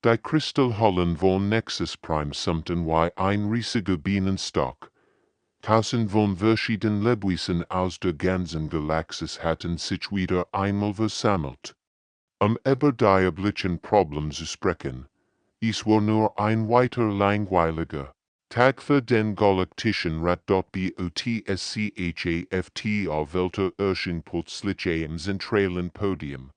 Die Kristallhollen von Nexus Prime Sumten wie ein riesiger Bienenstock. Tausend von verschieden Lebewesen aus der ganzen Galaxis hatten sich wieder einmal versammelt. Über diablichen Problem zu sprechen. Es war nur ein weiter langweiliger Tag für den Galaktischen Rat. BOTSCHAFTA Welter erschien plötzlich am zentralen Podium.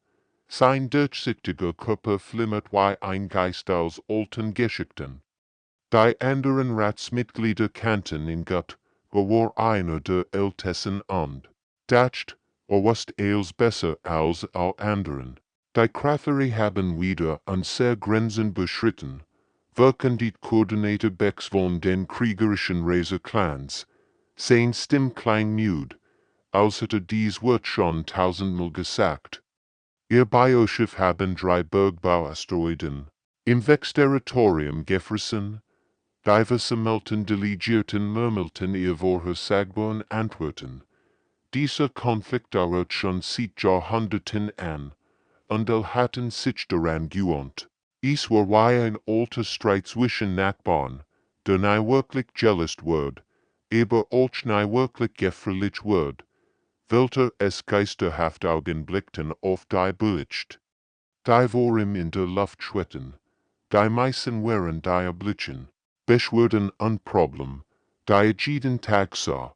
Sein durchsichtiger Körper flimmert wie ein Geist aus alten Geschichten. Die anderen Ratsmitglieder kannten ihn gut, war einer der Ältesten und dacht, was als besser als all anderen. Die Krafteri haben wieder an sehr Grenzen beschritten, wirken die Koordinate-Becks von den kriegerischen Razor-Clans, sein Stimm klang müde, als hätte dies Wort schon tausendmal gesagt. Ihr Bioschiff haben 3 Bergbauasteroiden im Wechsterritorium gefressen, diverse Melten delegierten murmelten ihr vorhersagbaren Antworten. Dieser Konflikt dauert schon seit Jahrhunderten an, und hatten sich daran gewöhnt. Es war wie ein alter Streit zwischen Nachbarn, der nie wirklich gelöst wird, aber auch nie wirklich gefährlich wird, welcher es geisterhaft Augenblickten auf die Bericht. Die waren in der Luft schwetten, die meisten waren diablichen, beschwerden ein Problem, die jeden Tag sah,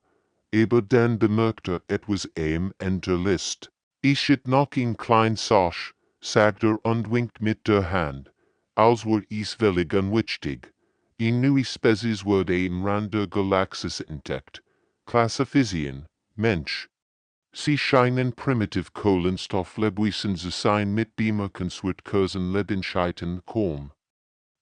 aber dann bemerkte etwas in der List. Ich hätt noch ein klein Sache, sagt und winkt mit der Hand, als war es völlig unwichtig. Ein neue Spezies wurde am Rand der Galaxis entdeckt. Klassifizien, Mensch. Sie scheinen primitiv Kohlenstofflebewesen zu sein mit bemerkenswerten Lebenscheiten kaum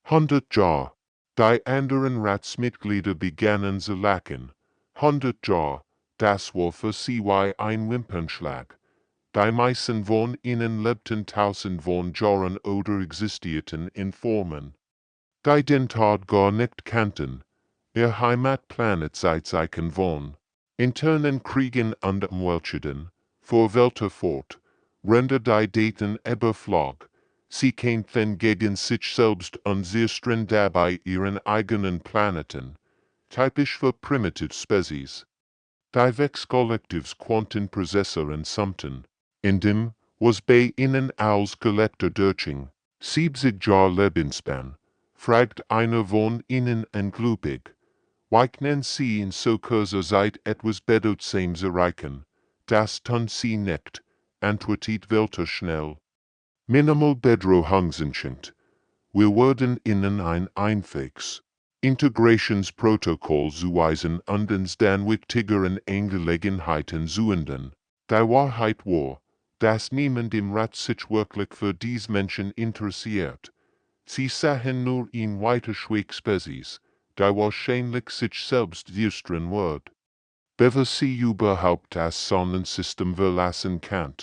100 Jahre. Die anderen Ratsmitglieder begannen zu lachen. 100 Jahre, das war für sie wie ein Wimpernschlag. Die meisten von ihnen lebten tausend von Jahren oder existierten in Formen, die den Tod gar nicht kannten. Ihr Heimatplanet seit Zeichen von internen Kriegen und Umwälzungen, vor Welter fort, render die Daten überflog. Sie kämpften gegen sich selbst und zerstörten dabei ihren eigenen Planeten. Typisch für primitive Spezies. Die Wechskollektivs Quantenprozessoren Sumten. In dem, was bei ihnen als Collector durchging, 70 Jahre Lebensspan, fragt einer von ihnen ungläubig. Wie können Sie in so kurzer Zeit etwas Bedeutsames erreichen? Das tun Sie nicht, antwortet Welter schnell. Minimal Bedrohung sind. Wir werden Ihnen ein einfaches Integrationsprotokoll zuweisen und uns dann wichtigeren Angelegenheiten zuwenden. Die Wahrheit war, dass niemand im Rat sich wirklich für dies Menschen interessiert. Sie sahen nur in weiter Schweigspezies, die wahrscheinlich sich selbst düstern wird. Bevor sie überhaupt das Sonnensystem verlassen kann.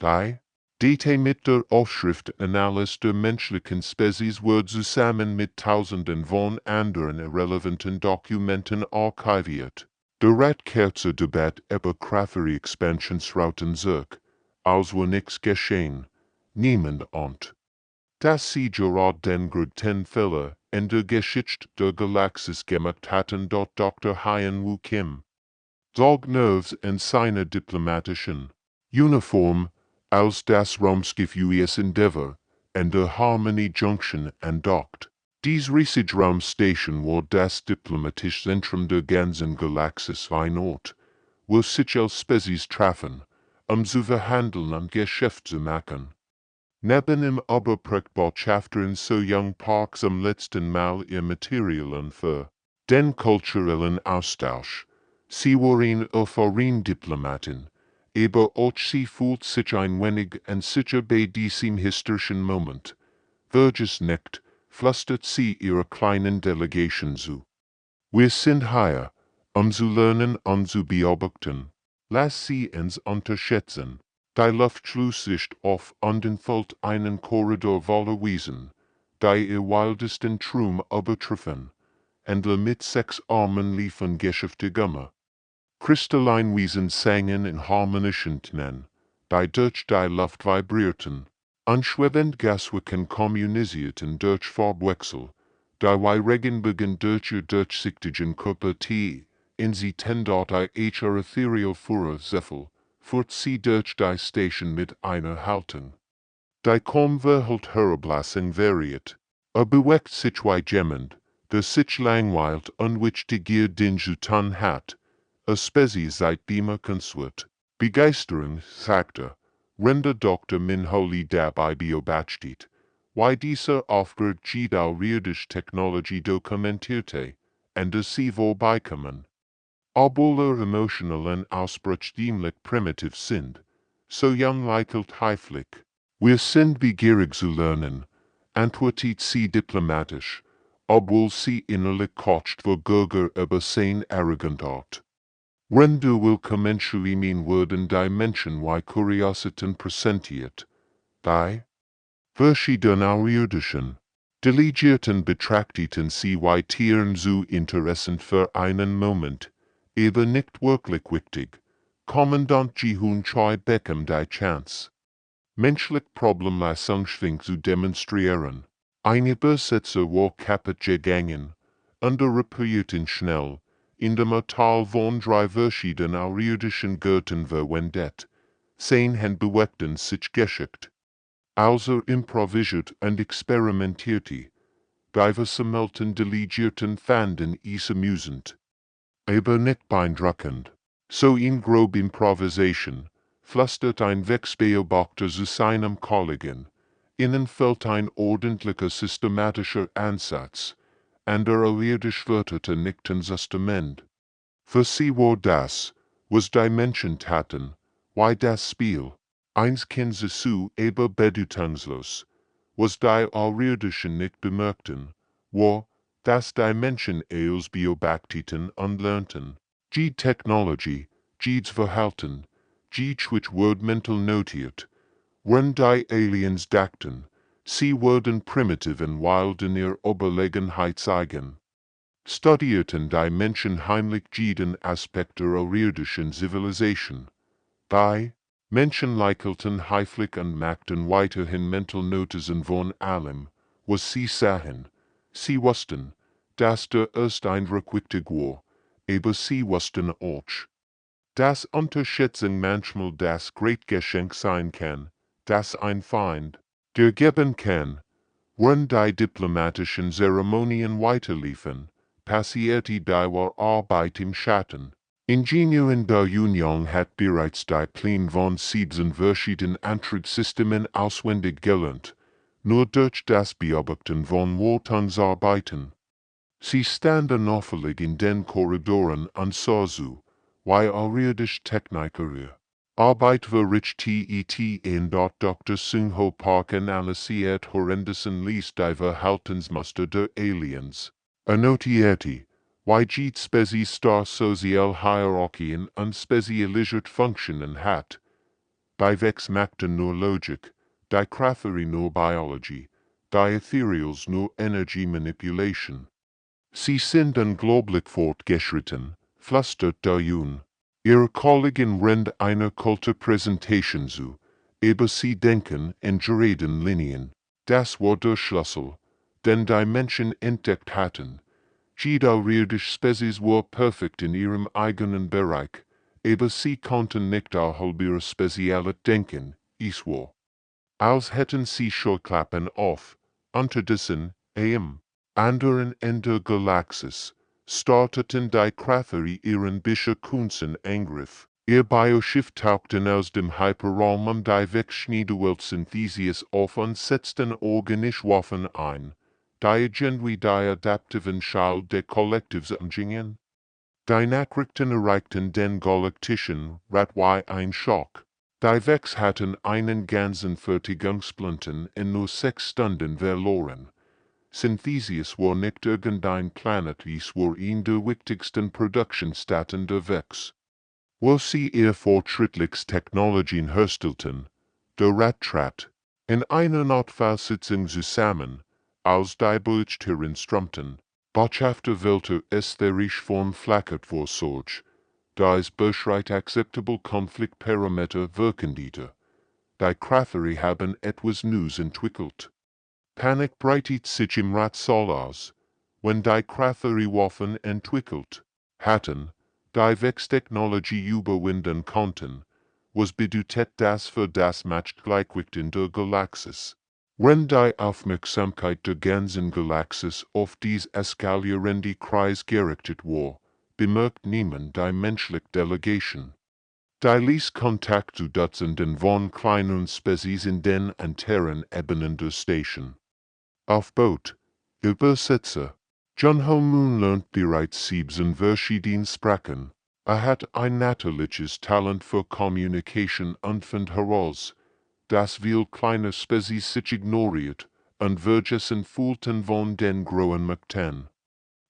Die Date mit der Aufschrift Analyse der menschlichen Spezies wird zusammen mit tausenden von anderen irrelevanten Dokumenten archiviert. Der Rat kehrt zur Debatte über Krafteri Expansionsrouten zurück, als war nichts geschehen. Niemand und. Dass sie gerade den größten Fehler in der Geschichte der Galaxis gemacht hatten, dort Dr. Hyen-Woo Kim. Dog Nerves in seiner diplomatischen Uniform, als das Raumschiff US Endeavour, in der Harmony Junction andockt. Dies riesige Raumstation war das diplomatische Zentrum der ganzen Galaxis, ein Ort, wo sich als Spezies trafen, zu verhandeln und Geschäft zu machen. Neben im Oberprägtbotschafterin so Young Parks letzten Mal ihr Materialien für den kulturellen Austausch. Sie waren Diplomatin, aber auch sie fühlt sich ein wenig unsicher bei diesem historischen Moment. Vergiss nicht, flüstert sie ihrer kleinen Delegation zu. Wir sind hier, zu lernen und zu beobachten. Lass sie uns unterschätzen. Die Luft schließt sich auf und entfällt einen Korridor voller Wesen, die ihr wildesten Traum übertreffen, und mit 6 Armen liefern Geschäfte Gummer. Kristalleinwesen sangen in harmonischen Tönen, die durch die Luft vibrierten. Anschwebend Gaswerken kommunisierten durch Farbwechsel, dabei Regenbogen durch ihr durchsichtigen Körper T, in sie ten dort HR ethereal Führer Zeffel, führt sie durch die Station mit einer Haltung. Die Komverhalt herablassing variiert, bewegt sich gemend, der sich langweilt unwichtiger den Jutan hat, Specie seit Beamer consort, Begeisterung, sagte, rende Dr. Minholi dabei beobachtet, why dieser Auftrag jeder irdische Technologie dokumentierte, und sie vorbeikommen. Obwohl emotionalen Ausbruch ziemlich primitiv sind, so jung lächelt heiflich. Wir sind begierig zu lernen, antwortet sie diplomatisch, obwohl sie innerlich kocht vor Gurger über sein Arrogantart. Wenn du willkommen mein werden die Menschen wie Kuriositäten präsentiert, die verschiedenen auirdischen, delegierten betrachteten sie wie Tieren zu interessant für einen Moment, aber nicht wirklich wichtig, Kommandant Jihun Choi Beckham die Chance. Menschlich Problemlösung zu demonstrieren. Ein Übersetzer war kaputt gegangen, andere reparierten schnell, in dem Tal von drei verschiedenen auirdischen Göttern verwendet, sein Hand bewegten sich geschickt. Also improvisiert und experimentierte, diverse delegierten fanden es amusend, aber nicht beeindruckend. So in grob Improvisation, flüstert ein Wechsbeobachter zu seinem Kollegen, innen fällt ein ordentlicher systematischer Ansatz, andere irdisch wörterte nickten zustimmt. Für sie war das, was die Menschen taten, wie das Spiel, eins kennen sie zu, aber bedeutungslos, was die auirdischen nicht bemerkten, war, dass die Menschen eils beobachteten und lernten. Die Technologie, Jeeds Verhalten, Jeeds Word mental notiert, wenn die Aliens dachten, sie würden primitiv und wild in ihr Überlegenheit zeigen. Studierten die Menschen heimlich jeden Aspekt der irdischen Zivilisation. Die Menschen lächelten heiflich und machten weiterhin mental Notizen von allem, was sie sahen. Sie wussten, dass der erste Eindruck wichtig war, aber sie wussten auch, dass Unterschätzung manchmal das Geschenk sein kann, das ein Feind dir geben kann. Wenn die diplomatischen Zeremonien weiterliefen, passierte die Arbeit im Schatten. Ingenieur in der Union hat bereits die Pläne von 17 verschiedenen Antriebssystemen auswendig gelernt, nur durch das Beobachten von Wohltansarbeiten. Sie standen auffällig in den Korridoren und sahen zu, wie irdische Techniker Arbeit verrichteten in dort Dr. Sung-Ho Park analysiert horrendosen ließ die Verhaltensmuster der Aliens. Notierte, wie jede Spezies star sozial Hierarchien und spezialisiert Funktionen hat. Die Vex machten nur Logik, die Krafteri nur Biology, die Ethereals nur Energy Manipulation. Sie sind unglaublich fortgeschritten, flüstert der Jun. Ihre Kollegen rennt einer Kulturpräsentation zu, aber sie denken in geraden Linien. Das war der Schlüssel, den die Menschen entdeckt hatten. Jede irdische Spezies war perfekt in ihrem eigenen Bereich, aber sie konnten nicht außerhalb ihrer Spezialität denken, es war, als hätten sie Scheuklappen auf. Unterdessen, anderen in der Galaxis, starteten die Krafteri ihren Bischerkunzen Angriff. Ihr Bioschiff tauchten aus dem Hyperraum die Wegschniedewelt-Synthesis auf und setzten organische Waffen ein, die irgendwie die adaptiven Schall der Kollektivsingingen. Die Nachrichten erreichten den Galaktischen Rat wie ein Schock. Die Vex hatten einen ganzen Fertigungsplanten in nur 6 Stunden verloren. Synthesis war nicht irgendein Planet, es war in der wichtigsten Produktionsstätten der Vex. Wo sie ihr fortschrittlichste Technologien herstellten, der Rat trat in einer Notfallsitzung zusammen, als die Berichterstatter strömten, Botschafter welcher ästherisch von flackert vorsorg, da es beschreit acceptable Konfliktparameter wirken diente. die Kratherie haben etwas News entwickelt. Panik breitet sich im Rätsel aus, wenn die Kratherie Waffen entwickelt hatten, die Wechstechnologie überwinden konnten, was bedeutet das für das Machtgleichgewicht in der Galaxis. Wenn die Aufmerksamkeit der ganzen Galaxis auf dies eskalierende Kreis gerichtet war, bemerkt niemand die menschliche Delegation. Die ließ Kontakt zu Dutzenden von kleinen Spezies in den unteren Ebenen der Station. Auf Boot, Übersetzer. John Holmoon lernt bereits 7 verschiedene Sprachen. Hat ein natürliches Talent für Communication und fand heraus, dass viel kleine Spezies sich ignoriert und vergessen fühlten von den großen Mächten.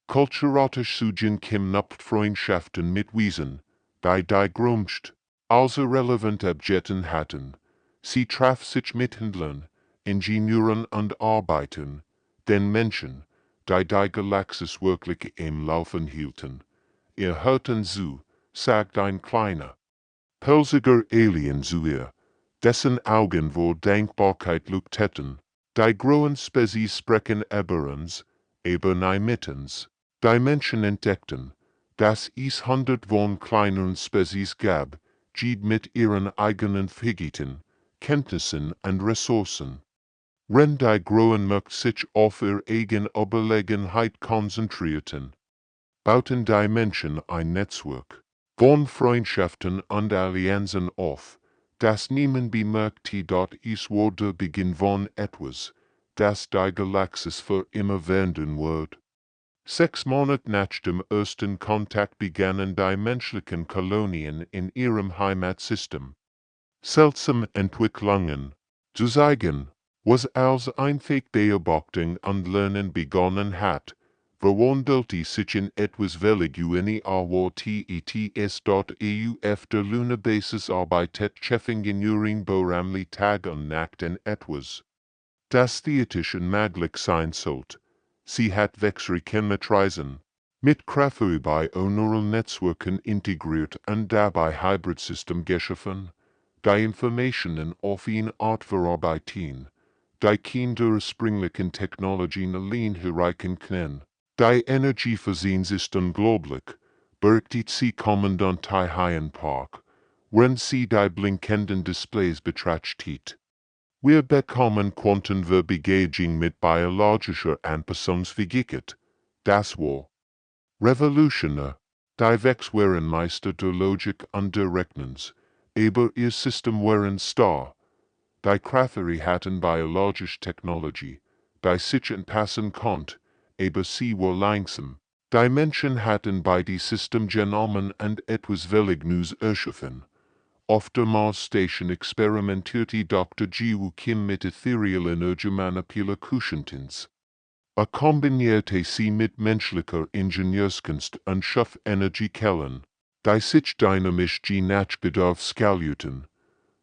Kulturatisch suchen knüpft Freundschaften mit Wesen, die größte, also relevant Objekten hatten. Sie traf sich mit Händlern, Ingenieuren und Arbeitern, den Menschen, die Galaxis wirklich im Laufen hielten. Ihr hörten zu, sagt ein kleiner, pelziger Alien zu ihr, dessen Augen vor Dankbarkeit leuchteten. Die großen Spezies sprechen über uns, aber nie mit uns. Die Menschen entdeckten, dass es 100 von kleinen Spezies gab, die mit ihren eigenen Fähigkeiten, Kenntnissen und Ressourcen. Wenn die großen Mächte sich auf ihre eigene Überlegenheit konzentrierten, bauten die Menschen ein Netzwerk von Freundschaften und Allianzen auf, das niemand bemerkte, dort es war der Beginn von etwas, das die Galaxis für immer werden wird. 6 Monate nach dem ersten Kontakt begannen die menschlichen Kolonien in ihrem Heimatsystem seltsame Entwicklungen zu zeigen, was als einzig Beobachtung und Lernen begonnen hat, verwandelte sich in etwas völlig UNIAWTETS.EU auf der Lunar-Basis arbeitet Chefingenieurin Boramli Tag und Nacht in etwas, das theoretisch möglich sein sollte. Sie hat Wechselrichten mit Reisen, mit Kratherie bei Neural Netzwerken integriert und dabei Hybridsystem geschaffen, die Informationen auf eine Art verarbeiten, die Kinder ursprünglichen Technologien allein erreichen können. Die Energie versehen ist unglaublich, berichtet sie Kommandant High Park, wenn sie die blinkenden Displays betrachtet. Wir bekommen Quantenverbegehung mit biologischer Anpassungsfähigkeit. Das war revolutionär. Die Wex waren Meister der Logik und der Rechnens, aber ihr System waren starr. Die Kratherie hatten biologische Technologie, die sich anpassen konnte, aber sie war langsam. Die Menschen hatten bei die System genommen und etwas völlig Neues erschaffen. Auf der Mars-Station experimentierte Dr. Jiwoo Kim mit ethereal Energiemanipulations. Kombinierte sie mit menschlicher Ingenieurskunst und schuf Energiequellen, die sich dynamisch je nach Bedarf skalierten.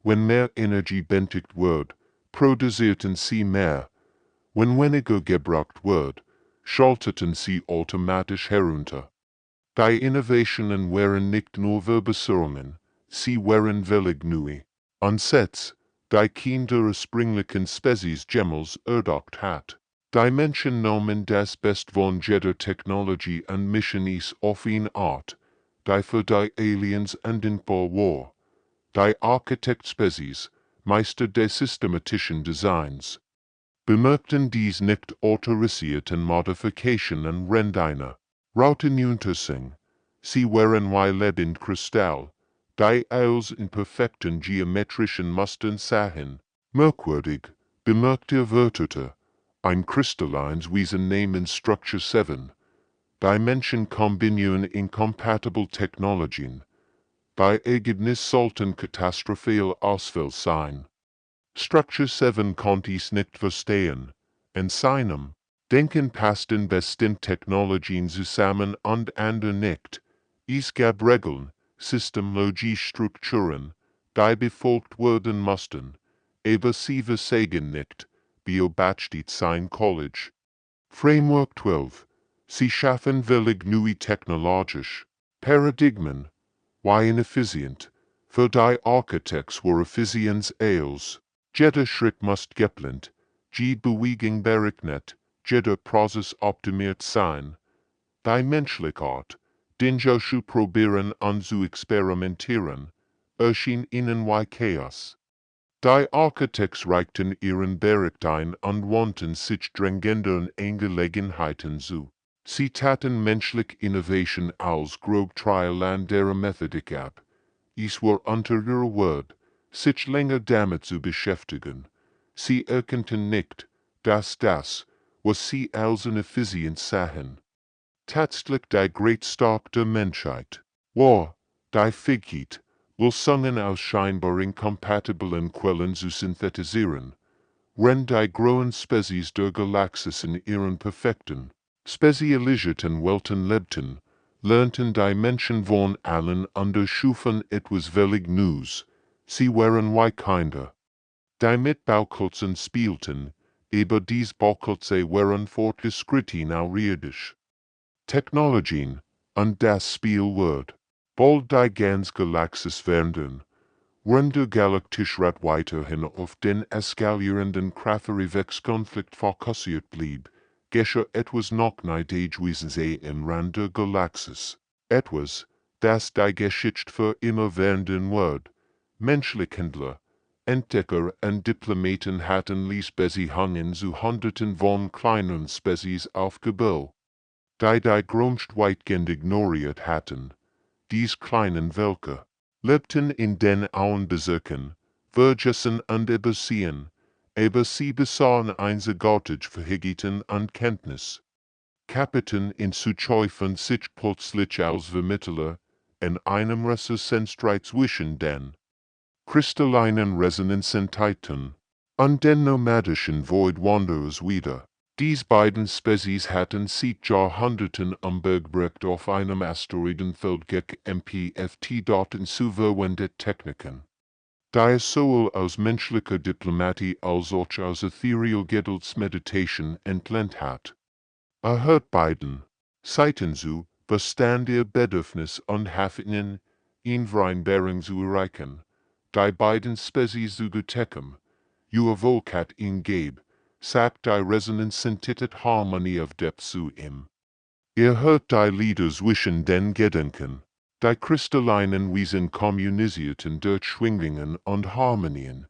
Wenn mehr Energie benötigt wird, produzierten sie mehr. Wenn weniger gebraucht wird, schalteten sie automatisch herunter. Die Innovationen waren nicht nur Verbesserungen, sie waren völlig neu. Ansatz, die Kinder ursprünglichen Spezies Gemmels erdacht hat. Die Menschen nahmen das Best von jeder Technologie und mischen es auf eine Art, die für die Aliens undenkbar war. Die Architekt-Spezies, Meister des systematischen Designs, bemerkten dies nicht autorisierten Modifikationen Rendiner. Rautenuntersing, sie waren wie lebend Kristall, die als in perfekten geometrischen Mustern sahen. Merkwürdig, bemerkt erweiterte, ein kristallines Wesen namens Structure 7. Die Menschen kombinieren incompatible Technologien. Die Ergebnis sollten katastrophal Ausfall sein. Structure 7 konnte es nicht verstehen. In seinem Denken passten bestimmte Technologien zusammen und andere nicht. Es gab Regeln, systemlogische Strukturen, die befolgt werden mussten, aber sie versagen nicht, beobachtet sein College. Framework 12. Sie schaffen völlig neue technologisch Paradigmen, wie ineffizient, für die Architects war Effizienz als Jeder Schritt muss geplant, die Bewegung berechnet, jeder Prozess optimiert sein. Die menschliche Art, den zu probieren und zu experimentieren, erschien ihnen wie Chaos. Die Architects reichten ihren Bericht ein und wandten sich drängenden Angelegenheiten zu. Sie taten menschliche Innovation als Grobtrial an der Methodik ab. Es war unter ihrer Wort, sich länger damit zu beschäftigen. Sie erkannten nicht, dass das, was sie als ineffizient sahen, tatsächlich die Greatstark der Menschheit war, die Fähigkeit, Lösungen aus scheinbar inkompatiblen Quellen zu synthetisieren, wenn die großen Spezies der Galaxis in ihren perfekten, spezialisierten Welten lebten, lernten die Menschen von allen und erschufen etwas völlig Neues. Sie waren wie Kinder, die mit Bauklötzen spielten, aber dies Bauklötze waren fortgeschritten aurirdisch. Technologien, und das Spielwort, bald die ganz Galaxis werden, wenn der Galaktische Rat weiterhin auf den eskalierenden Kraftverwechskonflikt fokussiert blieb, geschah etwas noch Neidigweise im Rand der Galaxis. Etwas, das die Geschichte für immer werden wird. Menschliche Händler, Entdecker und Diplomaten hatten ließ Beziehungen zu Hunderten von kleinen Spezies aufgebaut, die Größte weitgehend ignoriert hatten. Dies kleinen Völker lebten in den Auenbezirken, vergessen und übersehen, aber sie besaßen einzigartig Verhigiten und Kenntnis. Kapiten in Zuschaufen sich plötzlich als Vermittler in einem Resonanzstreit zwischen den kristallinen Resonanzentitäten und den nomadischen Void-Wanderers wieder. Dies beiden Spezies hatten sich Jahrhunderten umbergbracht auf einem Asteroidenfeld gegen MPFT zu verwendete Techniken. Da es sowohl aus menschlicher Diplomatie als auch aus ethereal Geduldsmeditation entlernt hat. Hört beiden Seiten zu, bestand ihr Bedürfnis und Hoffnungen, in Vereinbarung zu erreichen, die beiden Spezies zu getecken, Volkat in geb, sagt die Resonanzentitet Harmonie auf Depth zu ihm. Hört die Lieder zwischen den Gedanken, die kristallinen Wesen kommunisierten durch Schwingungen und Harmonien,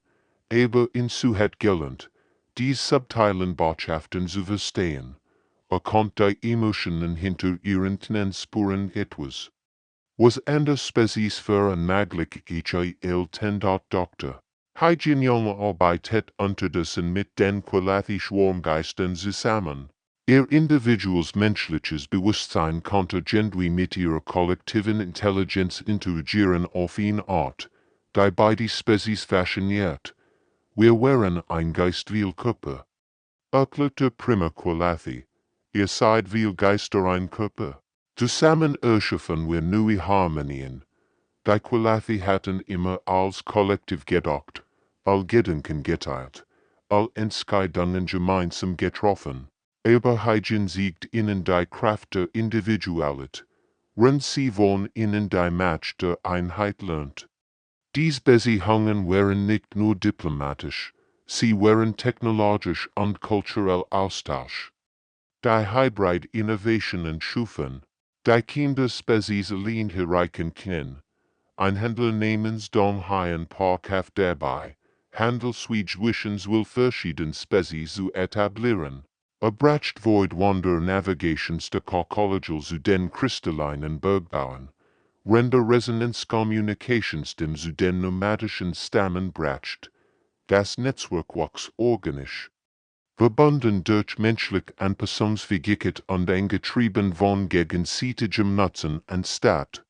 aber inzu hat gelernt, dies subtilen Botschaften zu verstehen, erkannt die Emotionen hinter ihren Spuren etwas. Was anders Spezies für ein maglich Dr. Hygienione arbeitet unterdessen mit den Quality-Schwarmgeistern zusammen. Ihr individuelles menschliches Bewusstsein konnte gently mit ihrer kollektiven Intelligenz interagieren auf eine Art, die beide Spezies fasziniert. Wir waren ein Geist wie Körper. Erklärte prima Quality. Ihr seid wie Geister ein Körper. Zusammen erschaffen wir neue Harmonien. Die Quality hatten immer als Kollektiv gedacht, all Gedanken geteilt, all Entscheidungen gemeinsam getroffen. Aber Hygiene siegt ihnen die Kraft der Individualität, wenn sie von ihnen die Macht der Einheit lernt. Dies Beziehungen waren nicht nur diplomatisch, sie waren technologisch und kulturell Austausch. Die Hybrid Innovationen schufen, die Kinderspezies allein erreichen können. Ein Händler namens Don Hyen Parkhaft dabei, Handel zwischen verschiedenen Spezies zu etablieren. Bracht Void Wander Navigations de College zu den kristallinen Bergbauen, render Resonanz Communications dem zu den nomadischen Stammen bracht. Das Netzwerk wuchs organisch. Verbunden durch menschlich Anpassungsfähigkeit und angetrieben von gegenseitigem Nutzen anstatt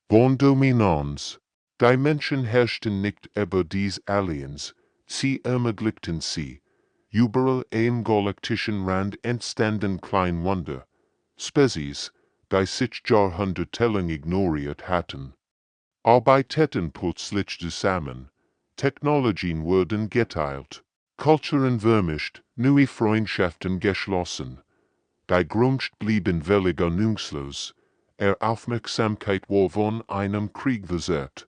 von Dominanz. Die Menschen herrschten nicht über dies Aliens, sie ermöglichten sie. Überall am galaktischen Rand entstanden Kleinwunder, Spezies, die sich jahrhundertelang ignoriert hatten. Arbeiteten plötzlich zusammen, Technologien wurden geteilt, Kulturen vermischt, neue Freundschaften geschlossen. Die Grundst blieben völlig ahnungslos, Aufmerksamkeit war von einem Krieg versehrt.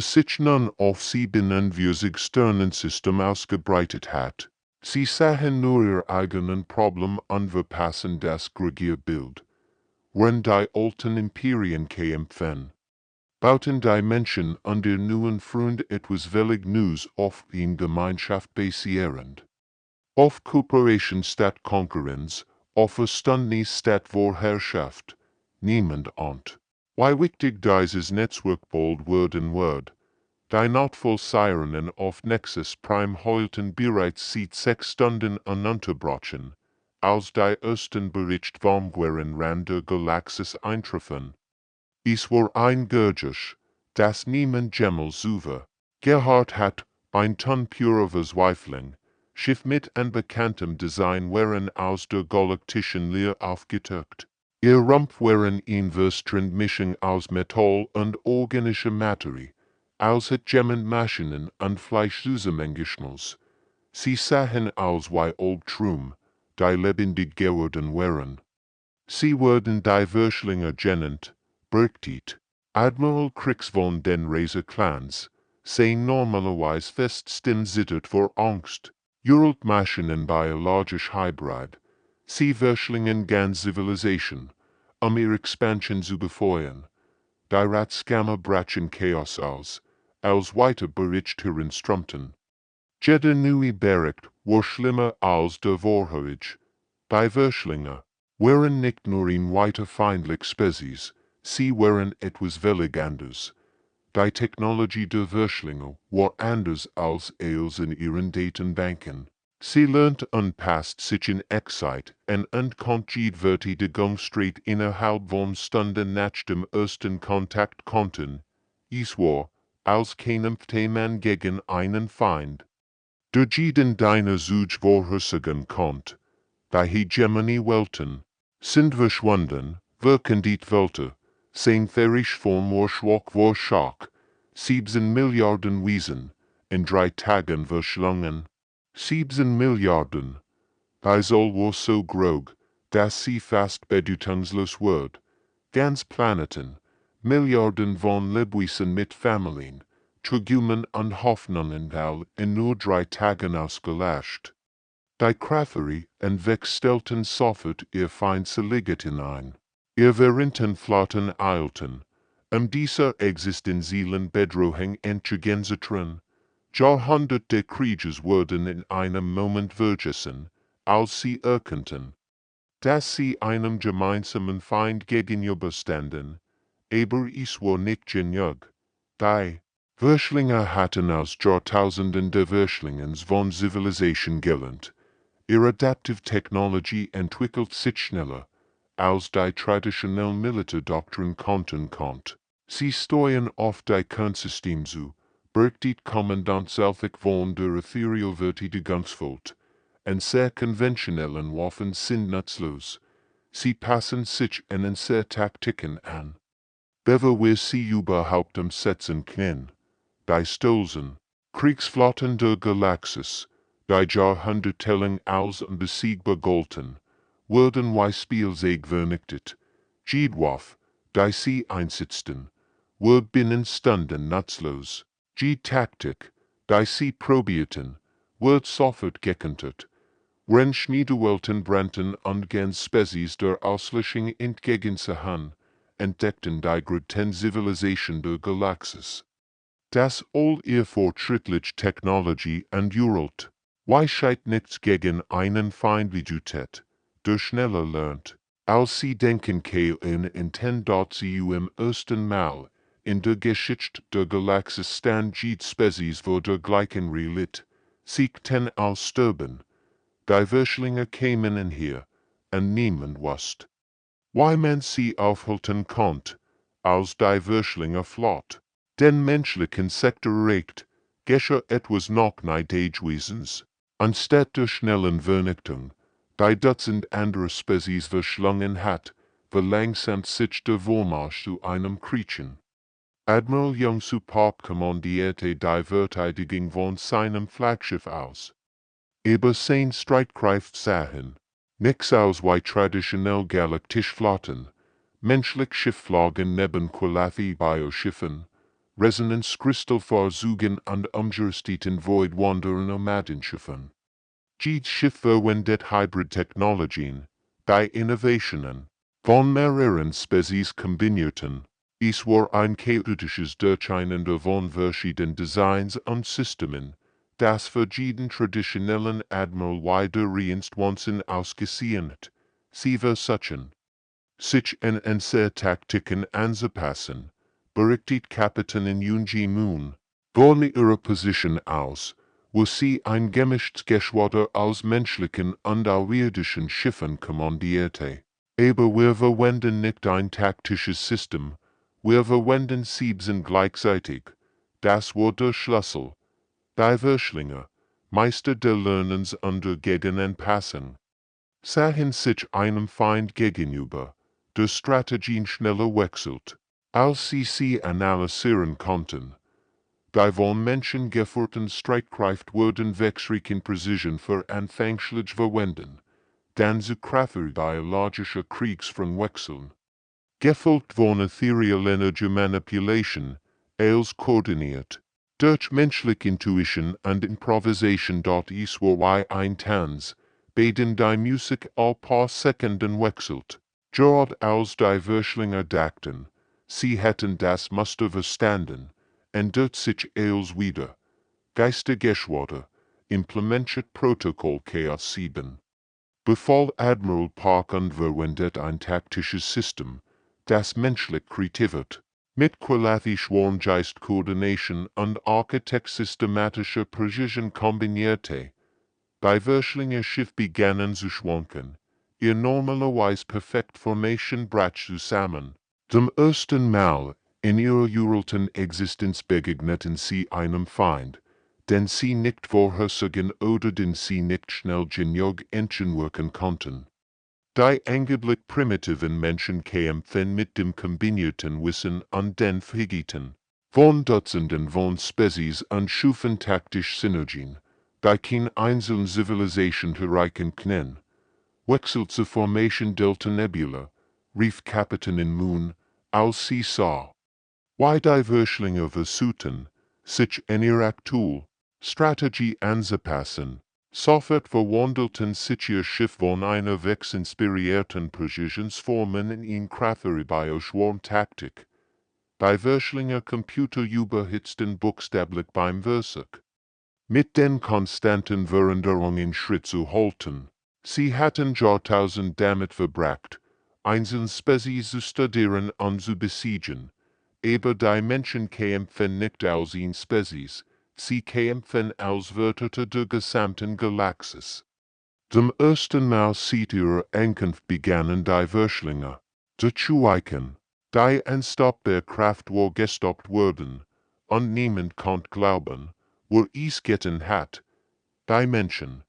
sich nun auf sie binnen wir sich Sternensystem ausgebreitet hat. Sie sahen nur ihr eigenen Problem anverpassen das Regierbild. Wenn die alten Imperien kämpfen, bauten die Menschen an der neuen Front etwas wenig News auf in Gemeinschaft basierend. Auf Kooperation statt Konkurrenz, auf Verständnis statt Vorherrschaft, niemand ahnt. Wie wichtig dieses Netzwerk bald werden wird. Die Notfall Sirenen auf Nexus Prime heulten bereits seit 6 Stunden ununterbrochen, als die ersten Bericht vom Rand der Galaktische eintrafen. Es war ein Gergisch, das niemand jemals zuwe. Gerhard hat ein Ton purer Verzweiflung, Schiff mit unbekanntem Design waren aus der galaktischen Leer aufgetaucht. Ihr Rumpf waren in verstrand Mischung aus Metall und organischer Materie, als het Gemmenmaschinen und Fleisch zusammengeschmolzen. Sie sahen aus wie Albträume, die lebendig geworden waren. Sie wurden die Würschlinge genannt, Bergtit, Admiral Kriegs von den Razor-Clans, sein normalerweise feststehen zittert vor Angst, Uralt Maschinen biologisch Hybrid, Sie Würschlingen ganz Zivilisation, ihre Expansion zu befeuern, die Ratskammer brachen Chaos aus, als weiter Berichthören strömten. Jeder neue Bericht war schlimmer als der vorherige. Die Würschlinge waren nicht nur in weiter feindlich Spezies, sie waren etwas völlig anders. Die Technologie der Würschlinge war anders als als in ihren Datenbanken. Sie lernt und passt sich in Echtzeit und konnte jedwärtige Gangstreit innerhalb von Stunden nach dem ersten Kontakt konnten. Es war, als kämpfte man gegen einen Feind, der jeden deiner Züge vorhersagen konnte. Die Hegemony-Welten sind verschwunden, wirken die Welten, sein Form war schwach, 7 Milliarden Wesen, in 3 Tagen verschlungen. 7 Milliarden. Die Zahl war so grog, dass sie fast bedeutungslos wird. Ganz Planeten, Milliarden von Lebewesen mit Familien, Träumen und Hoffnungen in nur 3 Tagen ausgelöscht. Die Krafferie entwickelten sofort ihr Feindseligkeit hinein. Ihr währenden Flotten eilten, dieser existenziellen Bedrohung entgegenzutrennen. Jahrhunderte Krieges wurden in einem Moment vergessen, als sie erkannten, dass sie einem gemeinsamen Feind gegenüberstanden, aber es war nicht genug. Die Würschlinge hatten aus Jahrtausenden der Würschlingens von Zivilisation gelernt. Ihre Adaptive Technologie entwickelt sich schneller, als die traditionelle Militärdoktrin konnte. Sie steuern auf die Kernsystem zu, Bergtit Kommandant Selfik von der Ethereal-Verteidigungsflotte, und sehr konventionellen Waffen sind nutzlos. Sie passen sich ihnen sehr Taktiken an. Bevor wir sie überhaupt umsetzen können, die stolzen Kriegsflotten der Galaxis, die jahrhundertelang als unbesiegbar galten, wurden wie Spielzeug vernichtet. Jedwaffe, die sie einsetzten, wurde binnen Stunden nutzlos. Die Taktik, die sie probierten, wird sofort gekontert. Wenn Schmiedewelten brannten und ganz Spezies der Auslöschung entgegenzuhören, entdeckten die größten Zivilisation der Galaxis, dass all ihr fortschrittliche Technologie endurelt. Wie scheit nichts gegen einen Feind wie Jutet, der schneller lernt, als sie denken können dort sie im ersten Mal in der Geschichte der Galaxis stand jede Spezies vor der gleichen Realität, siegten als sterben. Die Würschlinge kämen in hier, und niemand wusste, wie man sie aufhalten konnte, als die Würschlinge flott. Den menschlichen Sektor regt, geschah etwas noch Neidigwesens. Anstatt der schnellen Vernichtung, die Dutzend andere Spezies verschlungen hat, verlangsamt sich der Vormarsch zu einem Kriegchen. Admiral Young Supop kommandierte die Verteidigung von seinem Flaggschiff aus. Aber sein Streitkraft sahen, nix aus wie traditionell galaktische Flotten, menschlich Schiffflogen neben Qualathi Bioschiffen, Resonanzkristallversuchen und Umgerüsteten Voidwander Nomadenschiffen. Jedes Schiff verwendet Hybrid-Technologien, die Innovationen von mehreren Spezies kombinierten. Es war ein chaotisches Durcheinander von verschiedenen Designs und Systemen, das für jeden traditionellen Admiral wieder reinstwanzen ausgesehen. Sie versuchen, sich an Taktiken anzupassen, berichtet Kapitän Yoonji Moon, von ihrer Position aus, wo sie ein gemischtes Geschwader aus menschlichen und außerirdischen Schiffen kommandierte. Aber wir verwenden nicht ein taktisches System, wir verwenden sieben gleichzeitig. Das war der Schlüssel. Die Verschlinge, Meister der Lernens und der Gegenanpassung, sahen sich einem Feind gegenüber, der Strategien schneller wechselt, als sie analysieren konnten. Die von Menschen geführten Streitkraft wurden wechseln Precision für anfänglich verwenden, dann zu Kraft biologischer Kriegsführung wechseln. Gefolgt von ethereal energy manipulation, als koordiniert, durch menschliche Intuition und Improvisation. Es war ein Tanz, beiden die Musik all paar Sekunden wechselt. Gerade als die Verschlinger dachten, sie hätten das Muster verstanden, ändert sich als wieder. Geistergeschwader, implementiert Protokoll Chaos 7. Befall Admiral Park und verwendet ein taktisches System, das menschlich kreativiert, mit Quality-Schwarmgeist Coordination und architekt-systematischer Precision kombinierte. Die Verschlinger Schiff begannen zu schwanken, ihr normalerweise perfekt Formation brach zusammen. Zum ersten Mal in ihrer uralten Existenz begegneten sie einem Feind, den sie nicht vorhersagen oder den sie nicht schnell genug entschuldigen konnten. Die angeblich primitiven Menschen kämpften mit dem kombinierten Wissen und den Fähigkeiten von Dutzenden von Spezies und schufen taktisch Synergien, die keine einzelne Zivilisation erreichen können. Wechsel zur Formation Delta Nebula, rief Kapitän Moon, als sie sah, wie die Verschlinger versuchten, sich an ihre aktuelle Strategie anzupassen. Sofort verwandelten sich ihr Schiff von einer wechsinspirierten Präzisionsformen in Krafteribio-Schwarmtaktik. Die Verschlinger Computer überhitzten buchstäblich beim Versuch, mit den konstanten Veränderungen Schritt zu halten. Sie hatten Jahrtausend damit verbracht, einzelne Spezies zu studieren und zu besiegen. Aber die Menschen kämpfen nicht als eine Spezies, sie kämpfen als Wörter der gesamten Galaxis. Zum ersten Mal seit ihrer Ankunft begannen die Verschlinger zu schweigen. Die unstoppbare Kraft war gestoppt worden, und niemand konnte glauben, wo es getan hat. Die Menschen,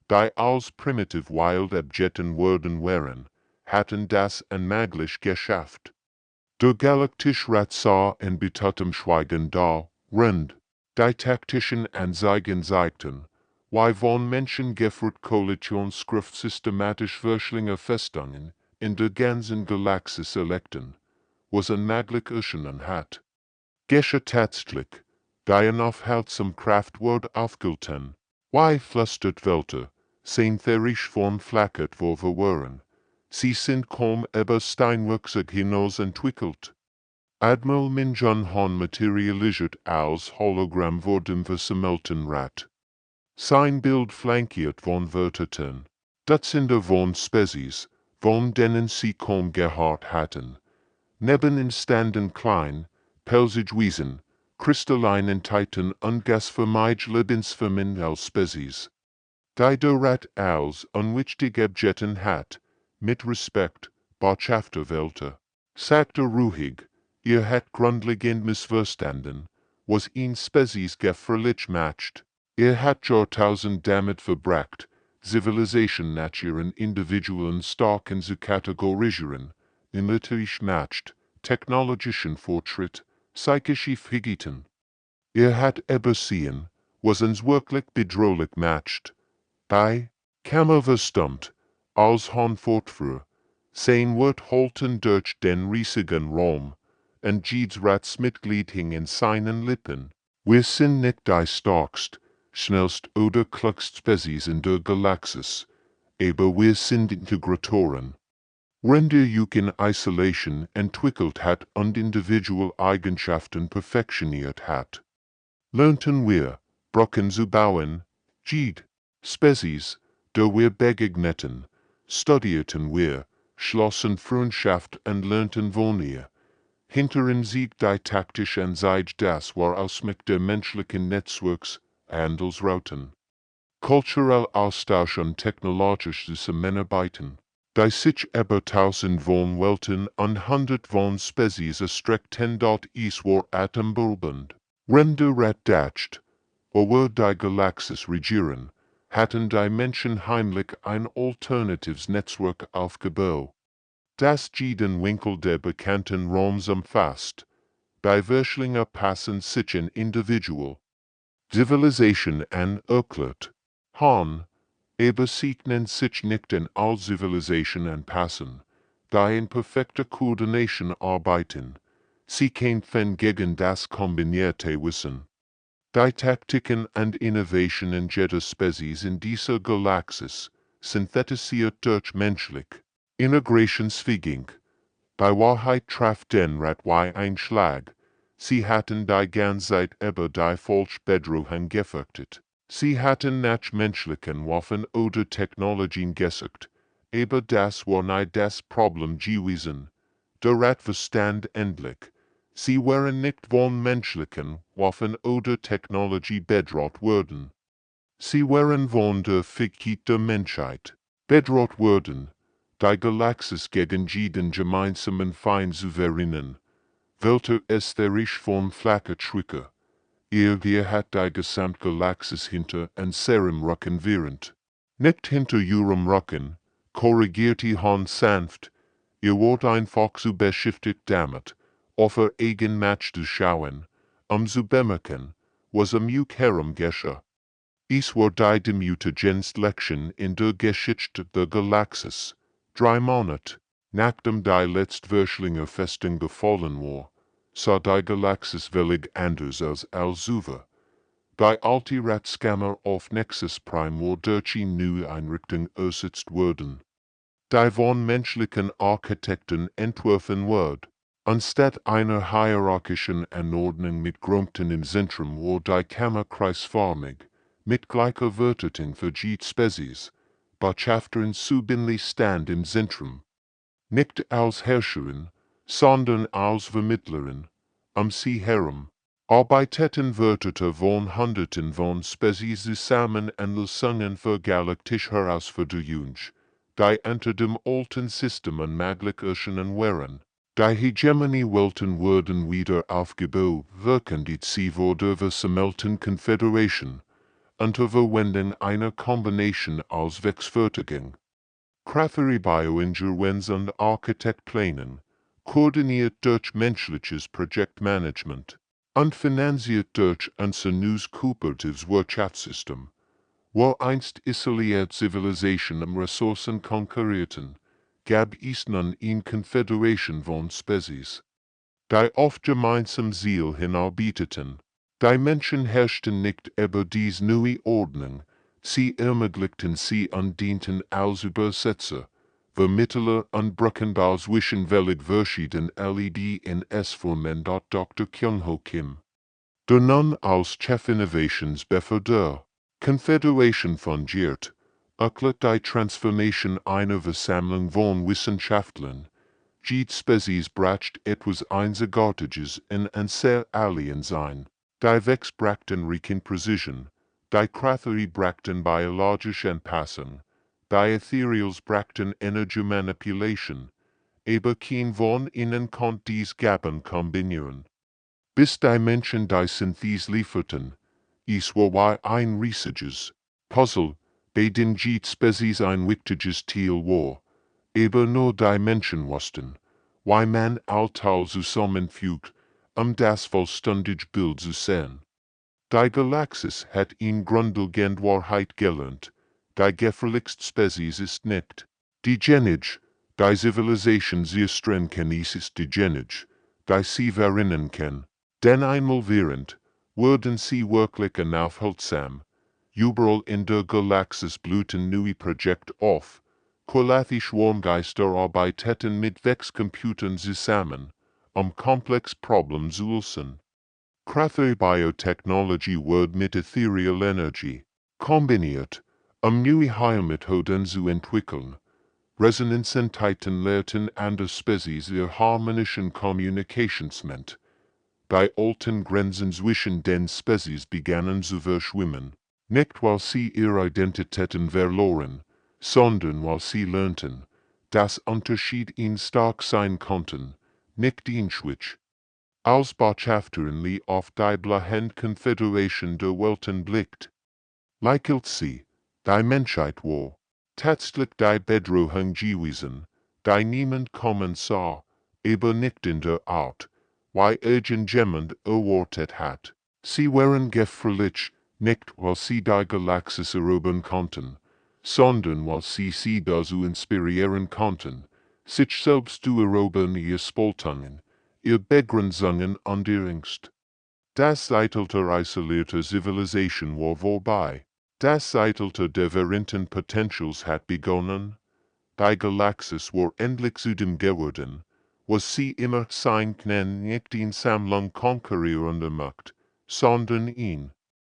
die als primitiv wild abjetten worden waren, hatten das unmöglich geschafft. Der Galaktische Rat sah in betörtem Schweigen da, rund. Die taktischen Anzeigen zeigten, wie von Menschen geführt Koalitionsschrift systematisch Verschlinger Festungen in der ganzen Galaxis electen, was unmöglich erschienen hat. Geschah tatsächlich, die unaufhaltsam Kraft wurde aufgehalten, wie flüstert Welter, sein therisch Form flackert vor Verwirren. Sie sind kaum über Steinwerkzeug hinaus entwickelt. Admiral Minjun Han materialisiert als Hologramm vor dem versammelten Rat. Sein Bild flankiert von Wörtern, Dutzende von Spezies, von denen sie kaum gehört hatten. Neben ihnen standen klein, pelzige Wesen, kristallinen Titan und gasvermeidliche Lebensformen als Spezies. Die der Rat als unwichtig abjetten hat, mit Respekt, Botschafter Welter, sagte ruhig, ihr hat grundlegend missverstanden, was ihn Spezies gefährlich macht. Ihr hat Jahrtausend damit verbracht, Zivilisation Naturen Individuen starken zu kategorisieren, militärisch macht, technologischen Fortschritt, psychische Fähigkeiten. Ihr hat übersehen, was uns wirklich bedrohlich macht. Die Kammer verstummt, als Han fortfuhr, sein Wort halten durch den riesigen Raum, und Glieding in seinen Lippen. Wir sind nicht die starkst, schnellst oder klugst Spezies in der Galaxis, aber wir sind Integratoren. Wenn der Juk in Isolation entwickelt hat und individual Eigenschaften perfektioniert hat, lernten wir, Brücken zu bauen, Spezies, der wir begegneten, studierten wir, schlossen Freundschaft und lernten von ihr. Hinteren Sieg die taktisch Anzeige das war Ausmacht der menschlichen Netzwerks, Handelsrouten. Kulturell Austausch und technologisch Zusammenarbeiten. Die sich über tausend von Welten und hundert von Spezies erstreckten dort is war Atombulbund. Rende rat dacht, over die Galaxis regieren, hatten die Menschen heimlich ein alternatives Netzwerk aufgebaut. Das jeden Winkel der bekannten Raums umfasst. Bei Verschlinger passen sich ein Individual. Zivilisation an erklärt. Han, aber signen sich nicht an all Zivilisation anpassen, da in perfekter Koordination arbeiten. Sie kämpfen gegen das kombinierte Wissen. Die Taktiken und Innovationen jeder Spezies in dieser Galaxis, synthetisiert durch menschlich. Integrationsfähig. Bei Wahrheit traf den Rat wie ein Schlag. Sie hatten die Ganzheit über die falsche Bedrohung gefürchtet. Sie hatten nach menschlichen Waffen oder Technologien gesucht, aber das war nicht das Problem gewesen. Der Rat verstand endlich. Sie waren nicht von menschlichen Waffen oder Technologie bedroht worden. Sie waren von der Fähigkeit der Menschheit bedroht worden. Die Galaxis gegen jeden gemeinsamen Feind zu verrinnen, welcher ästherisch von flacher Tricke. Wir hat die Gesamtgalaxis hinter und seinem Rücken während. Nicht hinter ihrem Rücken, korrigierte Han sanft, ihr wart einfach zu beschäftigt damit, auf ihr eigen Match zu schauen, zu bemerken, was Juk herumgeschah. Es war die Mutagenslektion in der Geschichte der Galaxis. 3 Monate, nachdem die letztwöchliche Festung gefallen war, sah die Galaxis völlig anders als zuvor. Die alte Ratskammer auf Nexus Prime war durch eine neue Einrichtung ersetzt worden. Die von menschlichen Architekten entworfen wurde. Anstatt einer hierarchischen Anordnung mit Grümpten im Zentrum war die Kammer kreisförmig, mit gleicher Vertitung für jede Spezies, Botschaftern subinlich stand im Zentrum. Nicht als Herrscherin, sondern als Vermittlerin, sie herum, arbeiteten Wörter von Hunderten von Spezies zusammen an Lösungen für galaktische Herausforderungen, die unter dem alten System unmöglich erschienen waren. Die Hegemonie-Welten wurden wieder aufgebaut, wirkend sie vor der versammelten Konföderation, unter Verwendung einer Kombination aus Werksfertigung, Kraftwerke Bioingenieurs und Architektplänen, koordiniert durch menschliches Projektmanagement, und finanziert durch unser neues kooperatives Wirtschaftssystem, wo einst isolierte Zivilisationen Ressourcen konkurrierten, gab es nun eine Konföderation von Spezies, die auf gemeinsam Ziel hinarbeiteten. Die Menschen herrschten nicht über diese neue Ordnung, sie ermöglichten sie und dienten als Übersetzer, Vermittler und Brückenbau zwischen völlig verschiedenen LED-NS-Formen. Dr. Kyung-Ho Kim, der nun als Chef Innovations befördert, Confederation fungiert, erklärt die Transformation einer Versammlung von Wissenschaftlern. Jede Spezies bracht etwas Einzigartiges in ein sehr alien sein. Die Vex brachten Reichen Precision, die Kraftwerke brachten biologische Anpassung, die Ethereals brachten Energy Manipulation, aber kein von ihnen konnte dies Gaben kombinieren. Bis die Menschen die Synthese lieferten, es war wie ein riesiges Puzzle, bei dem jede Spezies ein wichtiges Teil war, aber nur die Menschen wussten, wie man alltal zusammenfügt, das vollständige Bild zu sehen. Die Galaxis hat in grundlegend Wahrheit gelernt, die gefährlichste Spezies ist nicht die Genige, die Zivilisation sehr streng kennen ist die Genige, die sie verinnern ken. Den einmal während, würden sie wirklich unaufhaltsam, überall in der Galaxis blühten neue Projekte auf, Qualathi Schwarmgeister arbeiteten mit Wechscomputern zusammen, komplex Problem zu lösen. Krathe Biotechnology wird mit Ethereal Energy kombiniert, neue Heilmethoden zu entwickeln. Resonanzentitan lehrten an der Spezies ihr harmonischen Kommunikationsment. Die alten Grenzen zwischen den Spezies begannen zu verschwimmen, nicht weil sie ihre Identitäten verloren, sondern weil sie lernten, dass Unterschiede stark sein konnten, nicht den Switch. Als Botschafterin die auf die Blahend Confederation der Welten blickt, lächelt sie, die Menschheit war, tatsächlich die Bedrohung gewesen, die niemand kommen sah, aber nicht in der Art, wie irgendjemand erwartet hat. Sie waren gefährlich, nicht weil sie die Galaxis erobern konnten, sondern weil sie dazu inspirieren konnten, sich selbst zu erobern ihr Spaltungen, ihr Begrenzungen und ihr Angst. Das Zeitalter isolierter Zivilisation war vorbei. Das Zeitalter der vereinten Potentials hat begonnen. Die Galaxis war endlich zu dem geworden, was sie immer sein kann, nicht die Sammlung konkurrierender Macht, sondern ihn.